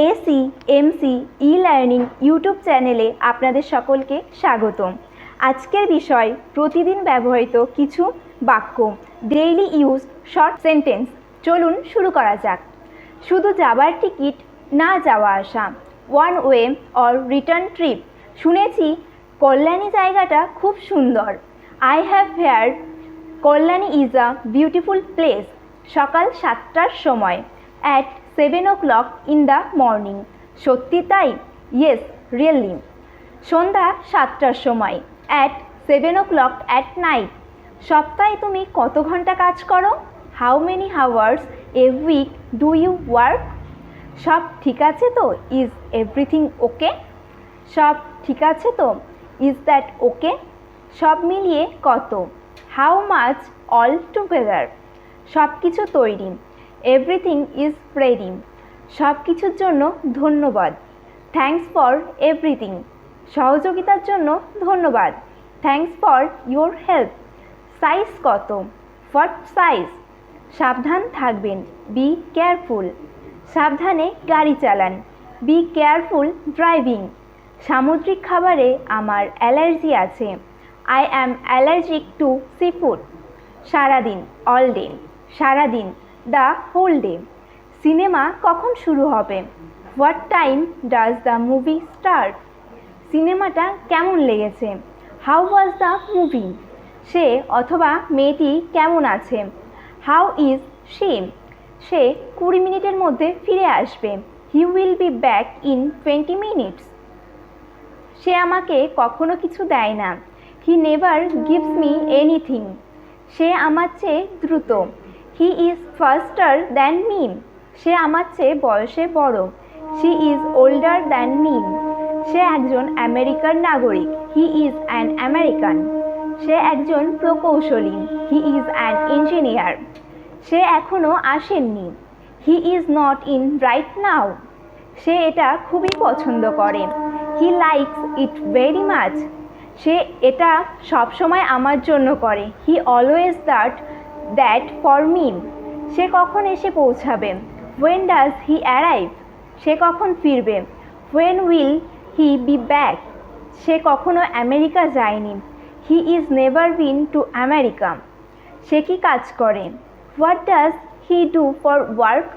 AC MC e learning YouTube চ্যানেলে আপনাদের সকলকে স্বাগতম। আজকের বিষয় প্রতিদিন ব্যবহৃত কিছু বাক্য, ডেইলি ইউজ শর্ট সেন্টেন্স। চলুন শুরু করা যাক। শুধু যাবার টিকিট, না যাওয়া আসা, one way or return trip. শুনেছি কল্যাণী জায়গাটা খুব সুন্দর। I have heard Kalyani is a beautiful place. সকাল 7টার সময়, at 7 o'clock in the morning. সত্যি তাই? Yes, really. সন্ধ্যা 7টার সময়, অ্যাট 7 o'clock অ্যাট নাইট। সপ্তাহে তুমি কত ঘন্টা কাজ করো? How many hours a week do you work? সব ঠিক আছে তো? Is everything okay? সব ঠিক আছে তো? Is that okay? সব মিলিয়ে কত? How much all together? সব কিছু তৈরি। Everything is ready. সব কিছুর জন্য ধন্যবাদ। Thanks for everything. সহযোগিতার জন্য ধন্যবাদ। Thanks for your help. Size কত? What size? সাবধান থাকবেন। Be careful. সাবধানে গাড়ি চালান। Be careful driving. সামুদ্রিক খাবারে আমার অ্যালার্জি আছে। I am allergic to sea food. সারাদিন, অল ডে। সারাদিন, দ্য হোল ডে। সিনেমা কখন শুরু হবে? What time does the movie start? সিনেমাটা কেমন লেগেছে? How was the movie? সে অথবা মেয়েটি কেমন আছে? How is she? সে 20 মিনিটের মধ্যে ফিরে আসবে। He will be back in 20 minutes. সে আমাকে কখনো কিছু দেয় না। He never gives me anything. সে আমার চেয়ে দ্রুত। He is faster than me. সে আমার চেয়ে বয়সে বড়। She is older than me. সে একজন আমেরিকান নাগরিক। He is an American. সে একজন প্রকৌশলী। He is an engineer. সে এখনও আসেননি। He is not in right now. সে এটা খুবই পছন্দ করে। হি লাইকস ইট ভেরি মাচ। সে এটা সবসময় আমার জন্য করে। He always that for me. সে কখন এসে পৌঁছাবে? When does he arrive? সে কখন ফিরবে? When will he be back? সে কখনো আমেরিকা যায়নি। He is never been to America. সে কি কাজ করে? What does he do for work?